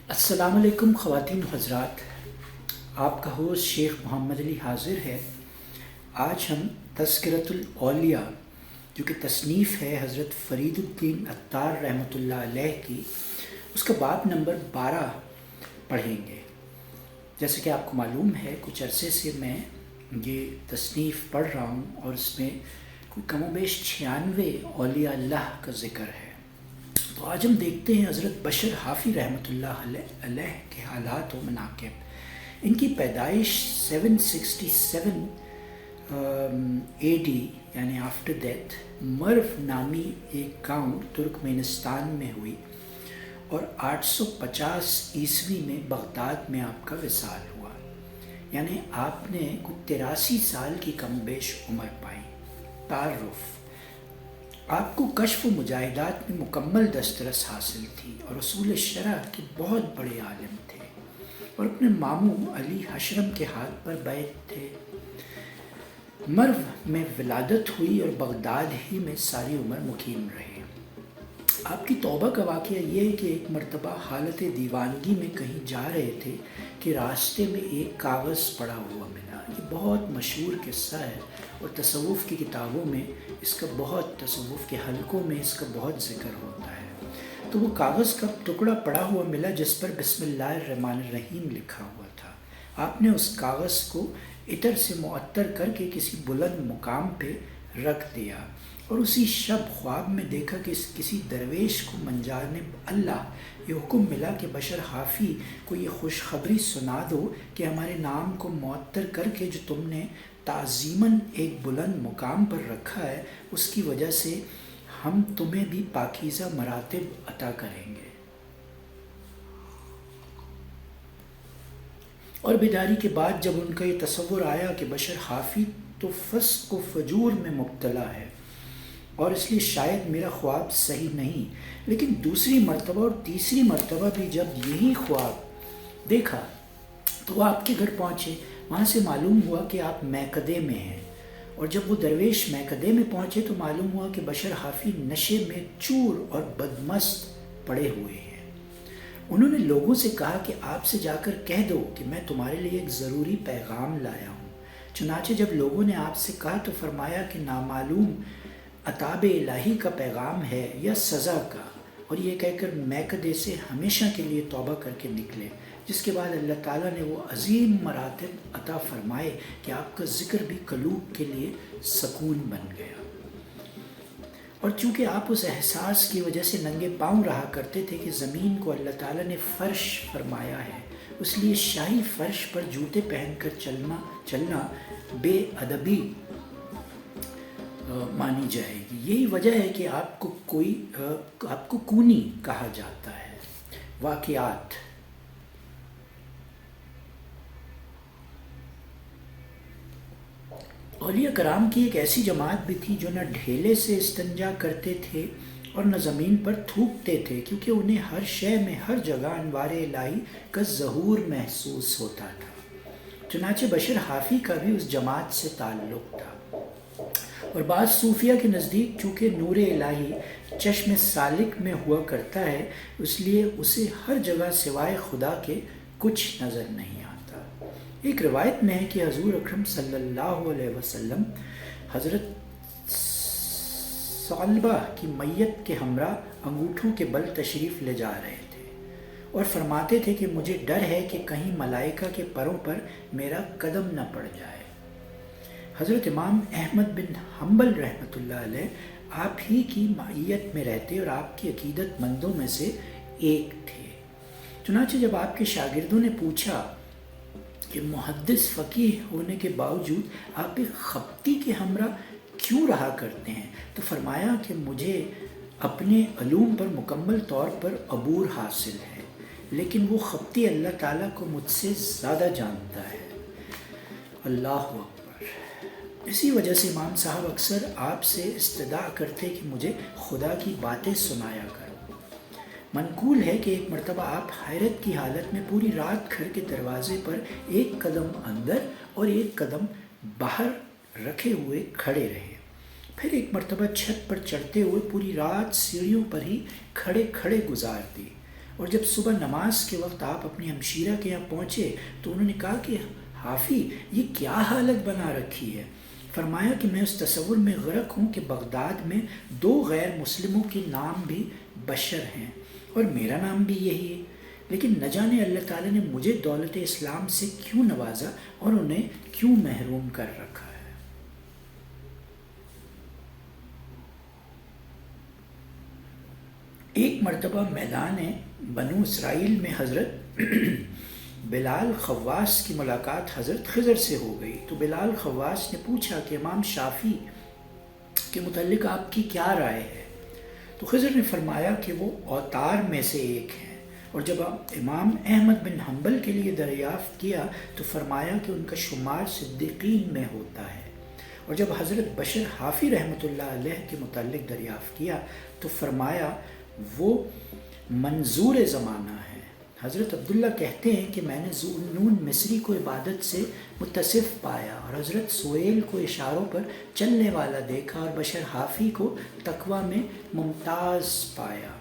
السلام علیکم خواتین و حضرات، آپ کا ہوسٹ شیخ محمد علی حاضر ہے۔ آج ہم تذکرۃ الاولیاء جو کہ تصنیف ہے حضرت فرید الدین عطار رحمۃ اللہ علیہ کی، اس کا باب نمبر 12 پڑھیں گے۔ جیسے کہ آپ کو معلوم ہے کچھ عرصے سے میں یہ تصنیف پڑھ رہا ہوں اور اس میں کوئی کم و بیش 96 اولیاء اللہ کا ذکر ہے۔ تو آج ہم دیکھتے ہیں حضرت بشر حافی رحمۃ اللہ علیہ کے حالات و مناقب۔ ان کی پیدائش 767 AD یعنی آفٹر ڈیتھ مرو نامی ایک گاؤں ترکمانستان میں ہوئی اور 850 عیسوی میں بغداد میں آپ کا وصال ہوا، یعنی آپ نے کچھ 83 سال کی کم و بیش عمر پائی۔ تعارف: آپ کو کشف و مجاہدات میں مکمل دسترس حاصل تھی اور اصول شرع کے بہت بڑے عالم تھے اور اپنے ماموں علی حشرم کے ہاتھ پر بیعت تھے۔ مرو میں ولادت ہوئی اور بغداد ہی میں ساری عمر مقیم رہے۔ آپ کی توبہ کا واقعہ یہ ہے کہ ایک مرتبہ حالت دیوانگی میں کہیں جا رہے تھے کہ راستے میں ایک کاغذ پڑا ہوا ملا۔ یہ بہت مشہور قصہ ہے اور تصوف کی کتابوں میں اس کا تصوف کے حلقوں میں اس کا بہت ذکر ہوتا ہے۔ تو وہ کاغذ کا ٹکڑا پڑا ہوا ملا جس پر بسم اللہ الرحمن الرحیم لکھا ہوا تھا۔ آپ نے اس کاغذ کو عطر سے معطر کر کے کسی بلند مقام پہ رکھ دیا اور اسی شب خواب میں دیکھا کہ کسی درویش کو منجانب اللہ یہ حکم ملا کہ بشر حافی کو یہ خوشخبری سنا دو کہ ہمارے نام کو معطر کر کے جو تم نے تعظیماً ایک بلند مقام پر رکھا ہے، اس کی وجہ سے ہم تمہیں بھی پاکیزہ مراتب عطا کریں گے۔ اور بیداری کے بعد جب ان کا یہ تصور آیا کہ بشر حافی تو فسق و فجور میں مبتلا ہے اور اس لیے شاید میرا خواب صحیح نہیں، لیکن دوسری مرتبہ اور تیسری مرتبہ بھی جب یہی خواب دیکھا تو وہ آپ کے گھر پہنچے۔ وہاں سے معلوم ہوا کہ آپ میکدے میں ہیں، اور جب وہ درویش میکدے میں پہنچے تو معلوم ہوا کہ بشر حافی نشے میں چور اور بدمست پڑے ہوئے ہیں۔ انہوں نے لوگوں سے کہا کہ آپ سے جا کر کہہ دو کہ میں تمہارے لیے ایک ضروری پیغام لایا ہوں۔ چنانچہ جب لوگوں نے آپ سے کہا تو فرمایا کہ نامعلوم عتاب الہی کا پیغام ہے یا سزا کا، اور یہ کہہ کر میکدے سے ہمیشہ کے لیے توبہ کر کے نکلے، جس کے بعد اللہ تعالیٰ نے وہ عظیم مراتب عطا فرمائے کہ آپ کا ذکر بھی قلوب کے لیے سکون بن گیا۔ اور چونکہ آپ اس احساس کی وجہ سے ننگے پاؤں رہا کرتے تھے کہ زمین کو اللہ تعالیٰ نے فرش فرمایا ہے، اس لیے شاہی فرش پر جوتے پہن کر چلنا بے ادبی مانی جائے گی۔ یہی وجہ ہے کہ آپ کو کونی کہا جاتا ہے۔ واقعات: اولیاء کرام کی ایک ایسی جماعت بھی تھی جو نہ ڈھیلے سے استنجا کرتے تھے اور نہ زمین پر تھوکتے تھے، کیونکہ انہیں ہر شے میں ہر جگہ انوار الہی کا ظہور محسوس ہوتا تھا۔ چنانچہ بشر حافی کا بھی اس جماعت سے تعلق تھا، اور بعض صوفیہ کے نزدیک چونکہ نور الہی چشم سالک میں ہوا کرتا ہے، اس لیے اسے ہر جگہ سوائے خدا کے کچھ نظر نہیں آتا۔ ایک روایت میں ہے کہ حضور اکرم صلی اللہ علیہ وسلم حضرت ثعلبہ کی میت کے ہمراہ انگوٹھوں کے بل تشریف لے جا رہے تھے اور فرماتے تھے کہ مجھے ڈر ہے کہ کہیں ملائکہ کے پروں پر میرا قدم نہ پڑ جائے۔ حضرت امام احمد بن حنبل رحمۃ اللہ علیہ آپ ہی کی معیت میں رہتے اور آپ کی عقیدت مندوں میں سے ایک تھے۔ چنانچہ جب آپ کے شاگردوں نے پوچھا کہ محدث فقیہ ہونے کے باوجود آپ ایک خبتی کے ہمراہ کیوں رہا کرتے ہیں، تو فرمایا کہ مجھے اپنے علوم پر مکمل طور پر عبور حاصل ہے، لیکن وہ خبتی اللہ تعالیٰ کو مجھ سے زیادہ جانتا ہے۔ اللہ اکبر۔ اسی وجہ سے امام صاحب اکثر آپ سے استدعا کرتے کہ مجھے خدا کی باتیں سنایا کرو۔ منقول ہے کہ ایک مرتبہ آپ حیرت کی حالت میں پوری رات گھر کے دروازے پر ایک قدم اندر اور ایک قدم باہر رکھے ہوئے کھڑے رہے، پھر ایک مرتبہ چھت پر چڑھتے ہوئے پوری رات سیڑھیوں پر ہی کھڑے گزار دی، اور جب صبح نماز کے وقت آپ اپنی ہمشیرہ کے یہاں پہنچے تو انہوں نے کہا کہ حافی یہ کیا حالت بنا رکھی ہے؟ فرمایا کہ میں اس تصور میں غرق ہوں کہ بغداد میں 2 غیر مسلموں کے نام بھی بشر ہیں اور میرا نام بھی یہی ہے، لیکن نہ جانے اللہ تعالیٰ نے مجھے دولت اسلام سے کیوں نوازا اور انہیں کیوں محروم کر رکھا ہے۔ ایک مرتبہ میدان بنو اسرائیل میں حضرت بلال خواص کی ملاقات حضرت خضر سے ہو گئی، تو بلال خواص نے پوچھا کہ امام شافعی کے متعلق آپ کی کیا رائے ہے؟ تو خضر نے فرمایا کہ وہ اوتار میں سے ایک ہیں، اور جب امام احمد بن حنبل کے لیے دریافت کیا تو فرمایا کہ ان کا شمار صدیقین میں ہوتا ہے، اور جب حضرت بشر حافی رحمۃ اللہ علیہ کے متعلق دریافت کیا تو فرمایا وہ منظور زمانہ ہے۔ حضرت عبداللہ کہتے ہیں کہ میں نے ذوالنون مصری کو عبادت سے متصف پایا اور حضرت سہیل کو اشاروں پر چلنے والا دیکھا اور بشر حافی کو تقوی میں ممتاز پایا۔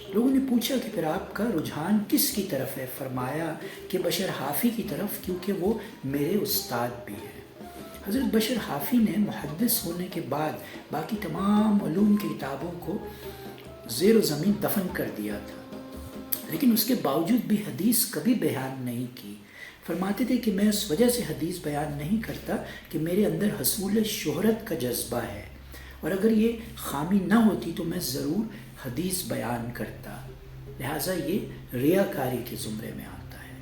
لوگوں نے پوچھا کہ پھر آپ کا رجحان کس کی طرف ہے؟ فرمایا کہ بشر حافی کی طرف، کیونکہ وہ میرے استاد بھی ہیں۔ حضرت بشر حافی نے محدث ہونے کے بعد باقی تمام علوم کی کتابوں کو زیر و زمین دفن کر دیا تھا، لیکن اس کے باوجود بھی حدیث کبھی بیان نہیں کی۔ فرماتے تھے کہ میں اس وجہ سے حدیث بیان نہیں کرتا کہ میرے اندر حصول شہرت کا جذبہ ہے، اور اگر یہ خامی نہ ہوتی تو میں ضرور حدیث بیان کرتا، لہٰذا یہ ریاکاری کے زمرے میں آتا ہے۔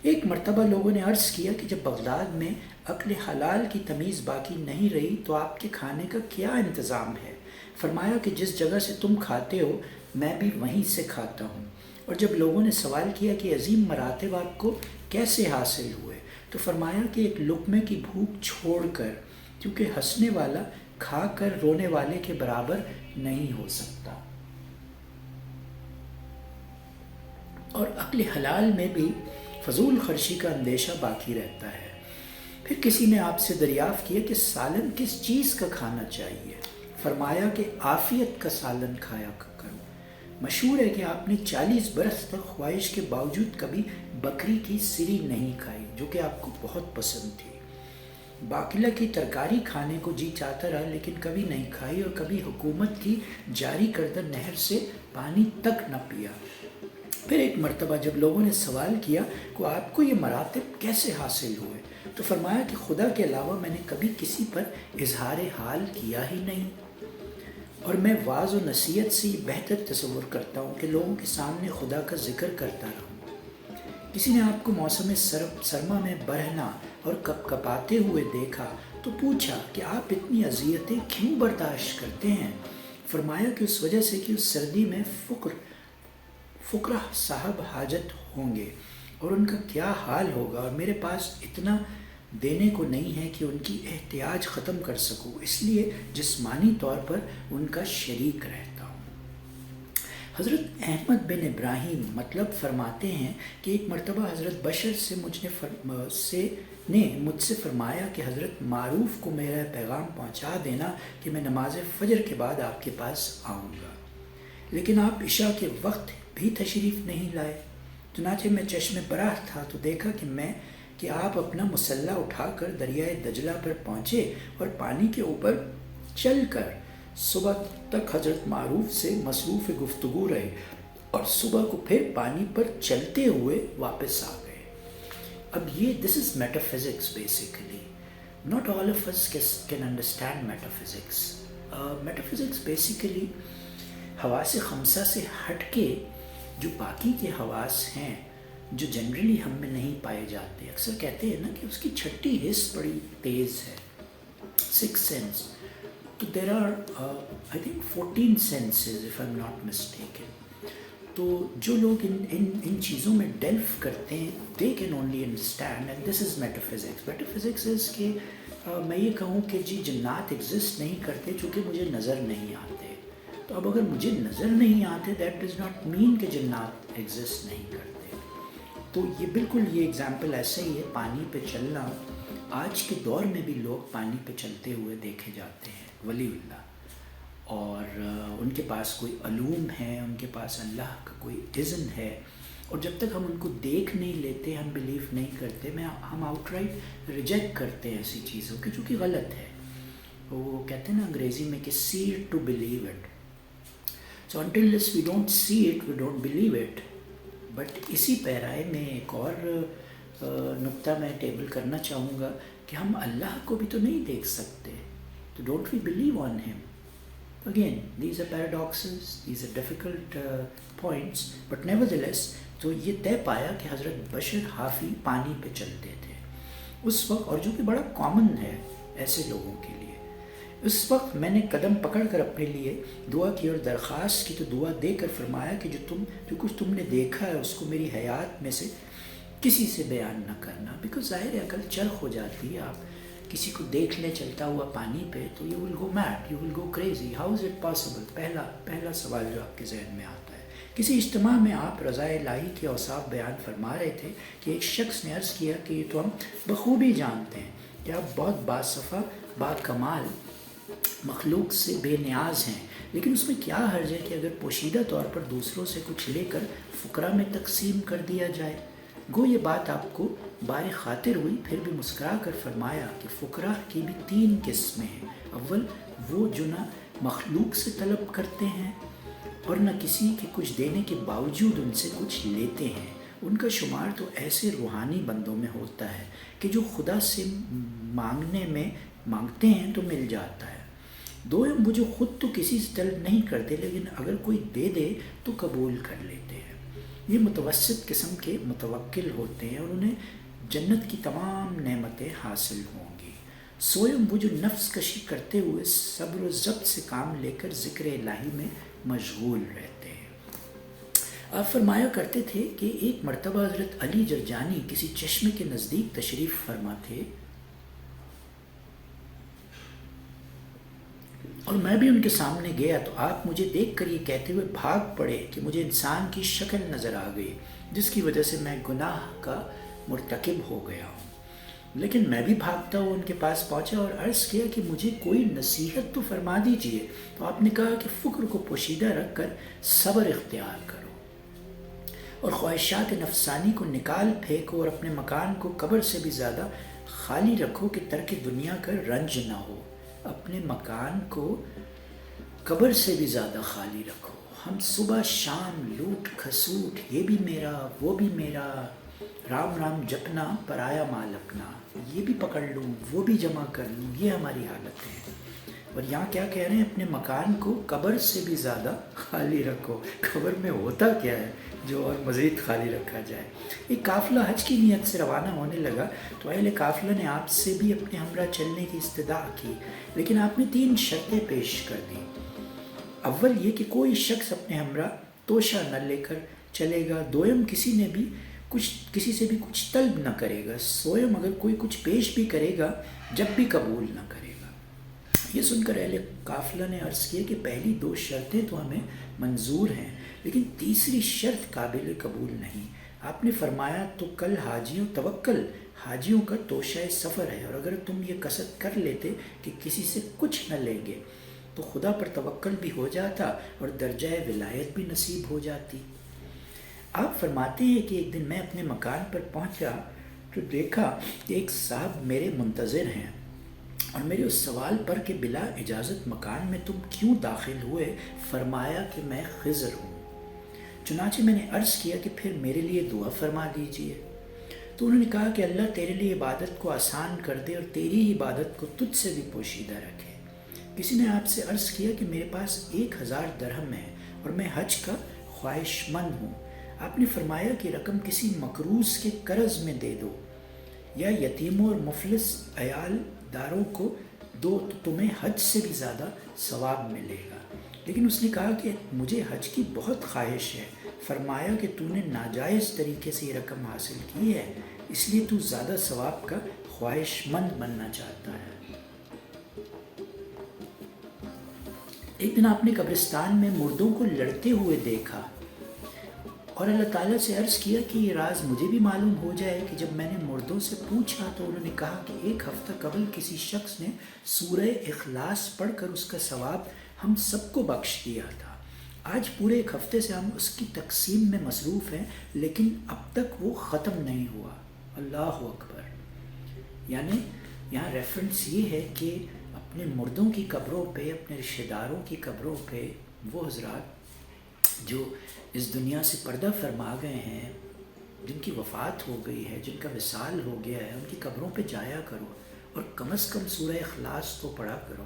ایک مرتبہ لوگوں نے عرض کیا کہ جب بغداد میں اکل حلال کی تمیز باقی نہیں رہی تو آپ کے کھانے کا کیا انتظام ہے؟ فرمایا کہ جس جگہ سے تم کھاتے ہو میں بھی وہیں سے کھاتا ہوں۔ اور جب لوگوں نے سوال کیا کہ عظیم مراتب آپ کو کیسے حاصل ہوئے تو فرمایا کہ ایک لقمے کی بھوک چھوڑ کر، کیونکہ ہنسنے والا کھا کر رونے والے کے برابر نہیں ہو سکتا۔ اور اکل حلال میں بھی فضول خرچی کا اندیشہ باقی رہتا ہے۔ پھر کسی نے آپ سے دریافت کیا کہ سالن کس چیز کا کھانا چاہیے؟ فرمایا کہ عافیت کا سالن کھایا کرو۔ مشہور ہے کہ آپ نے 40 برس تک خواہش کے باوجود کبھی بکری کی سری نہیں کھائی، جو کہ آپ کو بہت پسند تھی۔ باقلہ کی ترکاری کھانے کو جی چاہتا رہا لیکن کبھی نہیں کھائی، اور کبھی حکومت کی جاری کردہ نہر سے پانی تک نہ پیا۔ پھر ایک مرتبہ جب لوگوں نے سوال کیا کہ آپ کو یہ مراتب کیسے حاصل ہوئے تو فرمایا کہ خدا کے علاوہ میں نے کبھی کسی پر اظہار حال کیا ہی نہیں، اور میں وعظ و نصیحت سے یہ بہتر تصور کرتا ہوں کہ لوگوں کے سامنے خدا کا ذکر کرتا رہوں۔ کسی نے آپ کو موسم سرما میں برہنا اور کپاتے ہوئے دیکھا تو پوچھا کہ آپ اتنی اذیتیں کیوں برداشت کرتے ہیں؟ فرمایا کہ اس وجہ سے کہ اس سردی میں فقراء صاحب حاجت ہوں گے اور ان کا کیا حال ہوگا، اور میرے پاس اتنا دینے کو نہیں ہے کہ ان کی احتیاج ختم کر سکوں، اس لیے جسمانی طور پر ان کا شریک رہتا ہوں۔ حضرت احمد بن ابراہیم مطلب فرماتے ہیں کہ ایک مرتبہ حضرت بشر سے مجھ سے فرمایا کہ حضرت معروف کو میرا پیغام پہنچا دینا کہ میں نماز فجر کے بعد آپ کے پاس آؤں گا، لیکن آپ عشاء کے وقت بھی تشریف نہیں لائے۔ چنانچہ میں چشم براہ تھا تو دیکھا کہ آپ اپنا مسلح اٹھا کر دریائے دجلہ پر پہنچے اور پانی کے اوپر چل کر صبح تک حضرت معروف سے مصروف گفتگو رہے، اور صبح کو پھر پانی پر چلتے ہوئے واپس آ گئے۔ اب یہ this is metaphysics basically, not all of us can understand metaphysics. Metaphysics basically حواس خمسہ سے ہٹ کے جو باقی کے حواس ہیں جو جنرلی ہم میں نہیں پائے جاتے، اکثر کہتے ہیں نا کہ اس کی چھٹی حس بڑی تیز ہے، 6 سینس، تو there are I think 14 senses if I am not mistaken. تو جو لوگ ان چیزوں میں ڈیلف کرتے ہیں they can only understand, and this is metaphysics. Metaphysics is کہ میں یہ کہوں کہ جی جنات ایگزسٹ نہیں کرتے چونکہ مجھے نظر نہیں آتے، تو اب اگر مجھے نظر نہیں آتے دیٹ ڈز ناٹ مین کہ جنات ایگزسٹ نہیں کرتے۔ تو یہ بالکل یہ ایگزامپل ایسے ہی ہے، پانی پہ چلنا۔ آج کے دور میں بھی لوگ پانی پہ چلتے ہوئے دیکھے جاتے ہیں، ولی اللہ، اور ان کے پاس کوئی علوم ہے، ان کے پاس اللہ کا کوئی اذن ہے، اور جب تک ہم ان کو دیکھ نہیں لیتے ہم بلیو نہیں کرتے، ہم آؤٹ رائٹ ریجیکٹ کرتے ہیں ایسی چیزوں کی جو کہ غلط ہے۔ وہ کہتے ہیں نا انگریزی میں کہ see it to believe it, so until we don't see it we don't believe it. But اسی پیرائے میں ایک اور نقطہ میں ٹیبل کرنا چاہوں گا کہ ہم اللہ کو بھی تو نہیں دیکھ سکتے، تو ڈونٹ وی بلیو آن ہم۔ Again, these are paradoxes, these are difficult points, but nevertheless تو یہ طے پایا کہ حضرت بشر حافی پانی پہ چلتے تھے اس وقت، اور جو کہ بڑا کامن ہے ایسے لوگوں کے لیے۔ اس وقت میں نے قدم پکڑ کر اپنے لیے دعا کی اور درخواست کی، تو دعا دے کر فرمایا کہ جو کچھ تم نے دیکھا ہے اس کو میری حیات میں سے کسی سے بیان نہ کرنا، بیکاز ظاہر ہے عقل چرخ ہو جاتی ہے۔ آپ کسی کو دیکھ لیں چلتا ہوا پانی پہ تو you will go made, you will go crazy, how is it possible? پہلا سوال جو آپ کے ذہن میں آتا ہے۔ کسی اجتماع میں آپ رضا الہی کے اوصاف بیان فرما رہے تھے کہ ایک شخص نے عرض کیا کہ یہ تو ہم بخوبی جانتے ہیں کہ آپ بہت باصفا با کمال مخلوق سے بے نیاز ہیں، لیکن اس میں کیا حرج ہے کہ اگر پوشیدہ طور پر دوسروں سے کچھ لے کر فقراء میں تقسیم کر دیا جائے؟ گو یہ بات آپ کو بار خاطر ہوئی، پھر بھی مسکرا کر فرمایا کہ فقراء کی بھی 3 قسمیں ہیں۔ اول وہ جو نہ مخلوق سے طلب کرتے ہیں اور نہ کسی کے کچھ دینے کے باوجود ان سے کچھ لیتے ہیں، ان کا شمار تو ایسے روحانی بندوں میں ہوتا ہے کہ جو خدا سے مانگتے ہیں تو مل جاتا ہے۔ دوم وہ جو خود تو کسی سے طلب نہیں کرتے لیکن اگر کوئی دے دے تو قبول کر لیتے ہیں، یہ متوسط قسم کے متوکل ہوتے ہیں اور انہیں جنت کی تمام نعمتیں حاصل ہوں گی۔ سوئم وہ جو نفس کشی کرتے ہوئے صبر و ضبط سے کام لے کر ذکر الہی میں مشغول رہتے ہیں۔ آپ فرمایا کرتے تھے کہ ایک مرتبہ حضرت علی جرجانی کسی چشمے کے نزدیک تشریف فرما تھے اور میں بھی ان کے سامنے گیا، تو آپ مجھے دیکھ کر یہ کہتے ہوئے بھاگ پڑے کہ مجھے انسان کی شکل نظر آ گئی جس کی وجہ سے میں گناہ کا مرتکب ہو گیا ہوں۔ لیکن میں بھی بھاگتا ہوا ان کے پاس پہنچا اور عرض کیا کہ مجھے کوئی نصیحت تو فرما دیجئے، تو آپ نے کہا کہ فکر کو پوشیدہ رکھ کر صبر اختیار کرو اور خواہشات نفسانی کو نکال پھینکو اور اپنے مکان کو قبر سے بھی زیادہ خالی رکھو کہ ترک دنیا کا رنج نہ ہو۔ اپنے مکان کو قبر سے بھی زیادہ خالی رکھو۔ ہم صبح شام لوٹ کھسوٹ، یہ بھی میرا وہ بھی میرا، رام رام جپنا پرایا مال اپنا، یہ بھی پکڑ لوں وہ بھی جمع کر لوں، یہ ہماری حالت ہے۔ اور یہاں کیا کہہ رہے ہیں؟ اپنے مکان کو قبر سے بھی زیادہ خالی رکھو۔ قبر میں ہوتا کیا ہے جو اور مزید خالی رکھا جائے؟ ایک قافلہ حج کی نیت سے روانہ ہونے لگا تو اہل قافلہ نے آپ سے بھی اپنے ہمراہ چلنے کی استدعا کی، لیکن آپ نے 3 شرطیں پیش کر دیں۔ اول یہ کہ کوئی شخص اپنے ہمراہ توشہ نہ لے کر چلے گا، دوم کسی سے بھی کچھ طلب نہ کرے گا، سوئم اگر کوئی کچھ پیش بھی کرے گا جب بھی قبول نہ کرے گا۔ یہ سن کر اہل قافلہ نے عرض کیا کہ پہلی 2 شرطیں تو ہمیں منظور ہیں لیکن تیسری شرط قابل قبول نہیں۔ آپ نے فرمایا تو کل حاجیوں کا توشہ سفر ہے، اور اگر تم یہ قصد کر لیتے کہ کسی سے کچھ نہ لیں گے تو خدا پر توکل بھی ہو جاتا اور درجہ ولایت بھی نصیب ہو جاتی۔ آپ فرماتے ہیں کہ ایک دن میں اپنے مکان پر پہنچا تو دیکھا کہ ایک صاحب میرے منتظر ہیں اور میرے اس سوال پر کہ بلا اجازت مکان میں تم کیوں داخل ہوئے، فرمایا کہ میں خضر ہوں۔ چنانچہ میں نے عرض کیا کہ پھر میرے لیے دعا فرما دیجئے، تو انہوں نے کہا کہ اللہ تیرے لیے عبادت کو آسان کر دے اور تیری ہی عبادت کو تجھ سے بھی پوشیدہ رکھے۔ کسی نے آپ سے عرض کیا کہ میرے پاس 1000 درہم ہے اور میں حج کا خواہش مند ہوں۔ آپ نے فرمایا کہ رقم کسی مقروض کے قرض میں دے دو یا یتیموں اور مفلس عیال داروں کو دو تو تمہیں حج سے بھی زیادہ ثواب ملے گا۔ لیکن اس نے کہا کہ مجھے حج کی بہت خواہش ہے۔ فرمایا کہ تو نے ناجائز طریقے سے یہ رقم حاصل کی ہے، اس لیے تو زیادہ ثواب کا خواہش مند بننا چاہتا ہے۔ ایک دن آپ نے قبرستان میں مردوں کو لڑتے ہوئے دیکھا اور اللہ تعالیٰ سے عرض کیا کہ یہ راز مجھے بھی معلوم ہو جائے کہ جب میں نے مردوں سے پوچھا تو انہوں نے کہا کہ 1 ہفتہ قبل کسی شخص نے سورہ اخلاص پڑھ کر اس کا ثواب ہم سب کو بخش دیا تھا۔ آج پورے ایک ہفتے سے ہم اس کی تقسیم میں مصروف ہیں، لیکن اب تک وہ ختم نہیں ہوا۔ اللہ اکبر۔ یعنی یہاں ریفرنس یہ ہے کہ اپنے مردوں کی قبروں پہ، اپنے رشتہ داروں کی قبروں پہ وہ حضرات جو اس دنیا سے پردہ فرما گئے ہیں، جن کی وفات ہو گئی ہے، جن کا وصال ہو گیا ہے، ان کی قبروں پہ جایا کرو اور کم از کم سورہ اخلاص تو پڑھا کرو۔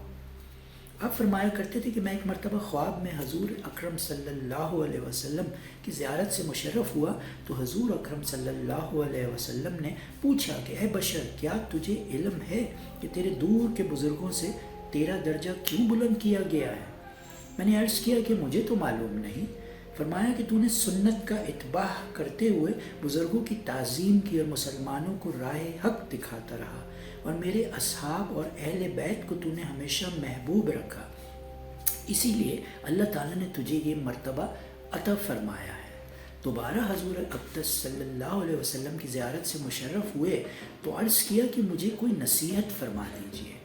آپ فرمایا کرتے تھے کہ میں ایک مرتبہ خواب میں حضور اکرم صلی اللہ علیہ وسلم کی زیارت سے مشرف ہوا تو حضور اکرم صلی اللہ علیہ وسلم نے پوچھا کہ اے بشر، کیا تجھے علم ہے کہ تیرے دور کے بزرگوں سے تیرا درجہ کیوں بلند کیا گیا ہے؟ میں نے عرض کیا کہ مجھے تو معلوم نہیں۔ فرمایا کہ تو نے سنت کا اتباع کرتے ہوئے بزرگوں کی تعظیم کی اور مسلمانوں کو راہ حق دکھاتا رہا، اور میرے اصحاب اور اہل بیت کو تو نے ہمیشہ محبوب رکھا، اسی لیے اللہ تعالیٰ نے تجھے یہ مرتبہ عطا فرمایا ہے۔ دوبارہ حضور اقدس صلی اللہ علیہ وسلم کی زیارت سے مشرف ہوئے تو عرض کیا کہ مجھے کوئی نصیحت فرما دیجیے،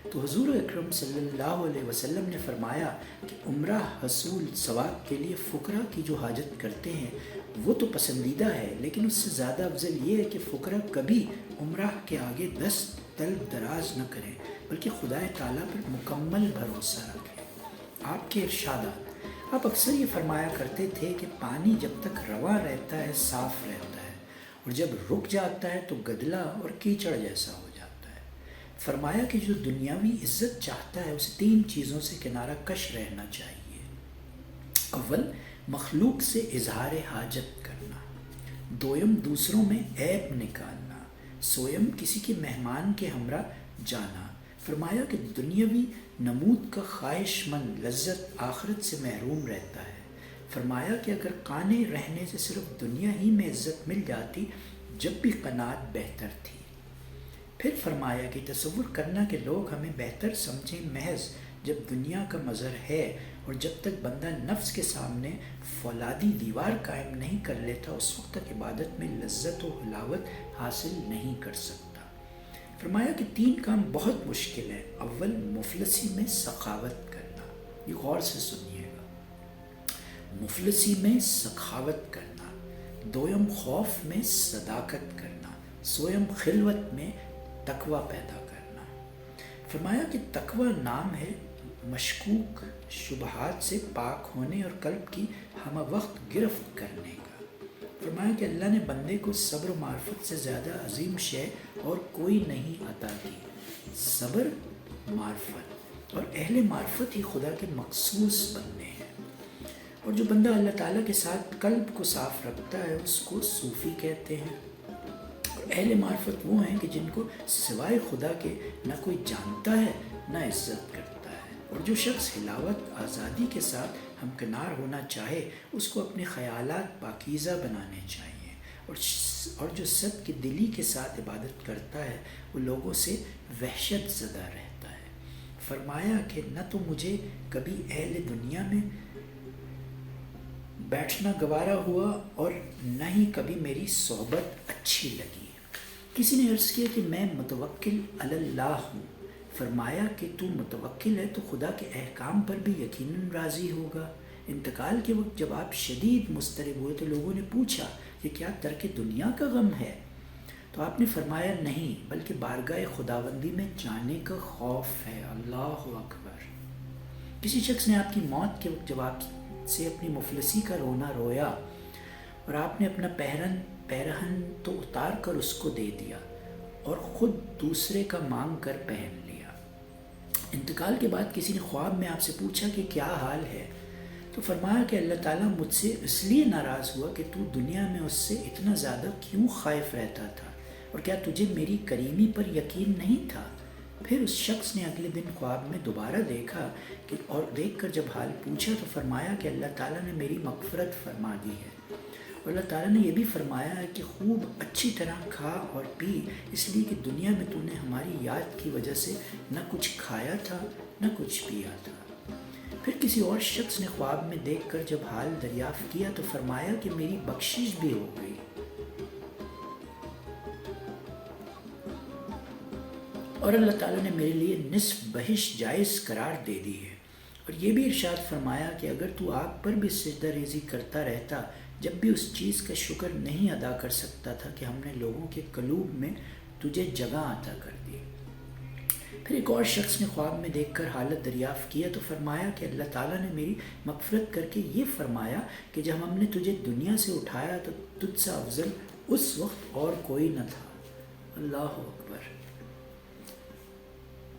تو حضور اکرم صلی اللہ علیہ وسلم نے فرمایا کہ عمرہ حصول ثواب کے لیے فقراء کی جو حاجت کرتے ہیں وہ تو پسندیدہ ہے، لیکن اس سے زیادہ افضل یہ ہے کہ فقراء کبھی عمرہ کے آگے دست طلب دراز نہ کریں، بلکہ خدا تعالیٰ پر مکمل بھروسہ رکھیں۔ آپ کے ارشادات، آپ اکثر یہ فرمایا کرتے تھے کہ پانی جب تک رواں رہتا ہے صاف رہتا ہے، اور جب رک جاتا ہے تو گدلا اور کیچڑ جیسا ہو جاتا ہے۔ فرمایا کہ جو دنیاوی عزت چاہتا ہے اسے 3 چیزوں سے کنارہ کش رہنا چاہیے۔ اول، مخلوق سے اظہار حاجت کرنا، دویم، دوسروں میں عیب نکالنا، سویم، کسی کے مہمان کے ہمراہ جانا۔ فرمایا کہ دنیاوی نمود کا خواہش مند لذت آخرت سے محروم رہتا ہے۔ فرمایا کہ اگر قانے رہنے سے صرف دنیا ہی میں عزت مل جاتی جب بھی قناعت بہتر تھی۔ پھر فرمایا کہ تصور کرنا کہ لوگ ہمیں بہتر سمجھیں محض جب دنیا کا مظہر ہے، اور جب تک بندہ نفس کے سامنے فولادی دیوار قائم نہیں کر لیتا اس وقت تک عبادت میں لذت و حلاوت حاصل نہیں کر سکتا۔ فرمایا کہ 3 کام بہت مشکل ہیں۔ اول، مفلسی میں سخاوت کرنا، یہ غور سے سنیے گا، مفلسی میں سخاوت کرنا، دویم، خوف میں صداقت کرنا، سویم، خلوت میں تقوی پیدا کرنا۔ فرمایا کہ تقوی نام ہے مشکوک شبہات سے پاک ہونے اور قلب کی ہمہ وقت گرفت کرنے کا۔ فرمایا کہ اللہ نے بندے کو صبر و معرفت سے زیادہ عظیم شے اور کوئی نہیں عطا کی۔ صبر، معرفت، اور اہل معرفت ہی خدا کے مخصوص بندے ہیں، اور جو بندہ اللہ تعالیٰ کے ساتھ قلب کو صاف رکھتا ہے اس کو صوفی کہتے ہیں۔ اہل معرفت وہ ہیں کہ جن کو سوائے خدا کے نہ کوئی جانتا ہے نہ عزت کرتا ہے، اور جو شخص حلاوت آزادی کے ساتھ ہمکنار ہونا چاہے اس کو اپنے خیالات پاکیزہ بنانے چاہیے، اور جو صد کی دلی کے ساتھ عبادت کرتا ہے وہ لوگوں سے وحشت زدہ رہتا ہے۔ فرمایا کہ نہ تو مجھے کبھی اہل دنیا میں بیٹھنا گوارا ہوا اور نہ ہی کبھی میری صحبت اچھی لگی۔ کسی نے عرض کیا کہ میں متوکل علی اللہ ہوں۔ فرمایا کہ تو متوکل ہے تو خدا کے احکام پر بھی یقیناً راضی ہوگا۔ انتقال کے وقت جب آپ شدید مضطرب ہوئے تو لوگوں نے پوچھا کہ کیا ترک دنیا کا غم ہے؟ تو آپ نے فرمایا نہیں، بلکہ بارگاہ خداوندی میں جانے کا خوف ہے۔ اللہ اکبر۔ کسی شخص نے آپ کی موت کے وقت جب آپ سے اپنی مفلسی کا رونا رویا اور آپ نے اپنا پیرہن تو اتار کر اس کو دے دیا اور خود دوسرے کا مانگ کر پہن لیا۔ انتقال کے بعد کسی نے خواب میں آپ سے پوچھا کہ کیا حال ہے؟ تو فرمایا کہ اللہ تعالیٰ مجھ سے اس لیے ناراض ہوا کہ تو دنیا میں اس سے اتنا زیادہ کیوں خائف رہتا تھا، اور کیا تجھے میری کریمی پر یقین نہیں تھا؟ پھر اس شخص نے اگلے دن خواب میں دوبارہ دیکھا اور دیکھ کر جب حال پوچھا تو فرمایا کہ اللہ تعالیٰ نے میری مغفرت فرما دی ہے، اور اللہ تعالیٰ نے یہ بھی فرمایا ہے کہ خوب اچھی طرح کھا اور پی، اس لیے کہ دنیا میں تو نے ہماری یاد کی وجہ سے نہ کچھ کھایا تھا نہ کچھ پیا تھا۔ پھر کسی اور شخص نے خواب میں دیکھ کر جب حال دریافت کیا تو فرمایا کہ میری بخشش بھی ہو گئی، اور اللہ تعالیٰ نے میرے لیے نصف بہشت جائز قرار دے دی ہے، اور یہ بھی ارشاد فرمایا کہ اگر تو آگ پر بھی سجدہ ریزی کرتا رہتا جب بھی اس چیز کا شکر نہیں ادا کر سکتا تھا کہ ہم نے لوگوں کے قلوب میں تجھے جگہ عطا کر دی۔ پھر ایک اور شخص نے خواب میں دیکھ کر حالت دریافت کیا تو فرمایا کہ اللہ تعالیٰ نے میری مغفرت کر کے یہ فرمایا کہ جب ہم نے تجھے دنیا سے اٹھایا تو تجھ سے افضل اس وقت اور کوئی نہ تھا۔ اللہ اکبر۔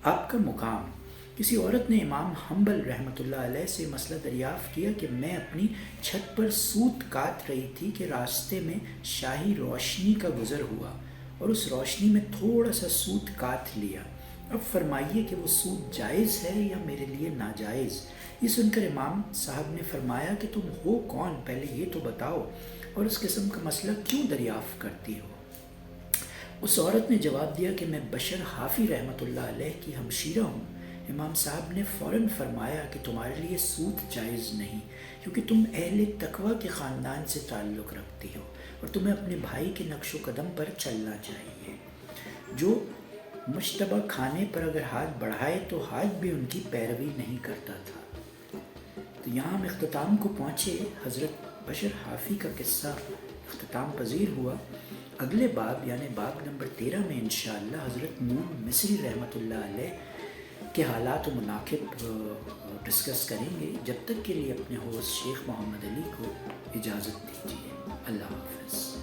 آپ کا مقام۔ کسی عورت نے امام حنبل رحمۃ اللہ علیہ سے مسئلہ دریافت کیا کہ میں اپنی چھت پر سوت کاٹ رہی تھی کہ راستے میں شاہی روشنی کا گزر ہوا اور اس روشنی میں تھوڑا سا سوت کاٹ لیا۔ اب فرمائیے کہ وہ سود جائز ہے یا میرے لیے ناجائز؟ یہ سن کر امام صاحب نے فرمایا کہ تم ہو کون، پہلے یہ تو بتاؤ، اور اس قسم کا مسئلہ کیوں دریافت کرتی ہو؟ اس عورت نے جواب دیا کہ میں بشر حافی رحمۃ اللہ علیہ کی ہمشیرہ ہوں۔ امام صاحب نے فوراً فرمایا کہ تمہارے لیے سود جائز نہیں، کیونکہ تم اہل تقوی کے خاندان سے تعلق رکھتی ہو اور تمہیں اپنے بھائی کے نقش و قدم پر چلنا چاہیے۔ جو مشتبہ کھانے پر اگر ہاتھ بڑھائے تو ہاتھ بھی ان کی پیروی نہیں کرتا تھا۔ تو یہاں ہم اختتام کو پہنچے۔ حضرت بشر حافی کا قصہ اختتام پذیر ہوا۔ اگلے باب یعنی باب نمبر 13 میں انشاءاللہ حضرت نون مصری رحمۃ اللہ علیہ کے حالات و مناقب ڈسکس کریں گے۔ جب تک کے لیے اپنے ہوسٹ شیخ محمد علی کو اجازت دیجیے۔ اللہ حافظ۔